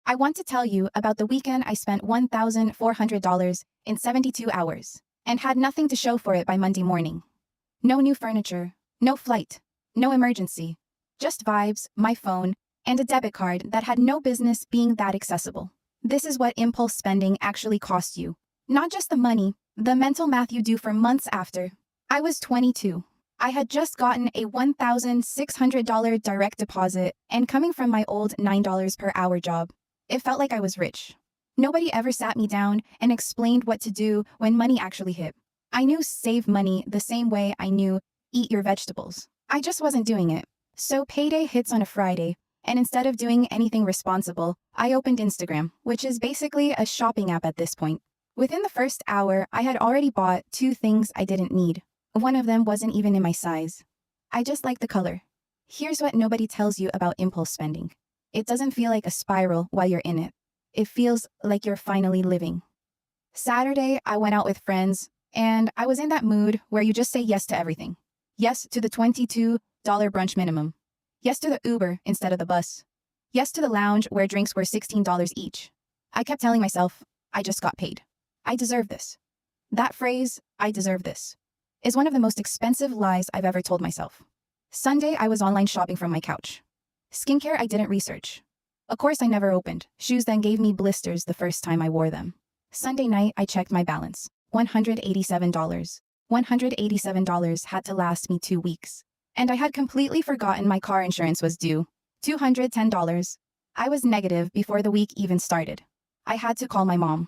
I want to tell you about the weekend I spent $1,400 in 72 hours and had nothing to show for it by Monday morning. No new furniture, no flight, no emergency, just vibes, my phone, and a debit card that had no business being that accessible. This is what impulse spending actually costs you. Not just the money, the mental math you do for months after. I was 22. I had just gotten a $1,600 direct deposit, and coming from my old $9 per hour job, it felt like I was rich. Nobody ever sat me down and explained what to do when money actually hit. I knew save money the same way I knew eat your vegetables. I just wasn't doing it. So payday hits on a Friday, and instead of doing anything responsible, I opened Instagram, which is basically a shopping app at this point. Within the first hour, I had already bought 2 things I didn't need. One of them wasn't even in my size. I just liked the color. Here's what nobody tells you about impulse spending. It doesn't feel like a spiral while you're in it. It feels like you're finally living. Saturday, I went out with friends, and I was in that mood where you just say yes to everything. Yes to the $22 brunch minimum. Yes to the Uber instead of the bus. Yes to the lounge where drinks were $16 each. I kept telling myself, I just got paid. I deserve this. That phrase, I deserve this, is one of the most expensive lies I've ever told myself. Sunday, I was online shopping from my couch. Skincare I didn't research. Of course I never opened. Shoes then gave me blisters the first time I wore them. Sunday night, I checked my balance. $187. $187 had to last me 2 weeks. And I had completely forgotten my car insurance was due. $210. I was negative before the week even started. I had to call my mom.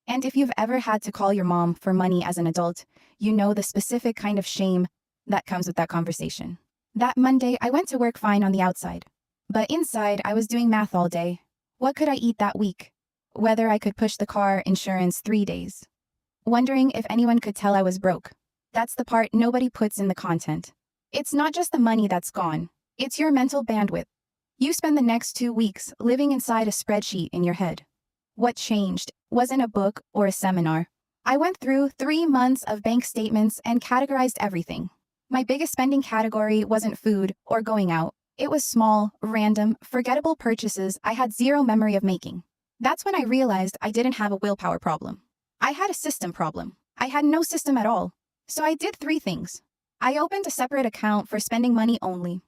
And if you've ever had to call your mom for money as an adult, you know the specific kind of shame that comes with that conversation. That Monday, I went to work fine on the outside. But inside, I was doing math all day. What could I eat that week? Whether I could push the car insurance 3 days. Wondering if anyone could tell I was broke. That's the part nobody puts in the content. It's not just the money that's gone. It's your mental bandwidth. You spend the next 2 weeks living inside a spreadsheet in your head. What changed wasn't a book or a seminar. I went through 3 months of bank statements and categorized everything. My biggest spending category wasn't food or going out. It was small, random, forgettable purchases I had zero memory of making. That's when I realized I didn't have a willpower problem. I had a system problem. I had no system at all. So I did 3 things. I opened a separate account for spending money only.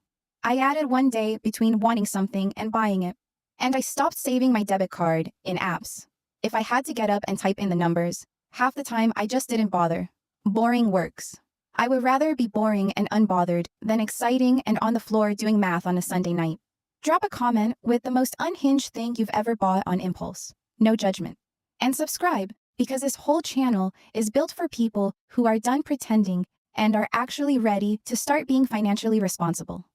I added 1 day between wanting something and buying it. And I stopped saving my debit card in apps. If I had to get up and type in the numbers, half the time I just didn't bother. Boring works. I would rather be boring and unbothered than exciting and on the floor doing math on a Sunday night. Drop a comment with the most unhinged thing you've ever bought on impulse. No judgment. And subscribe, because this whole channel is built for people who are done pretending and are actually ready to start being financially responsible.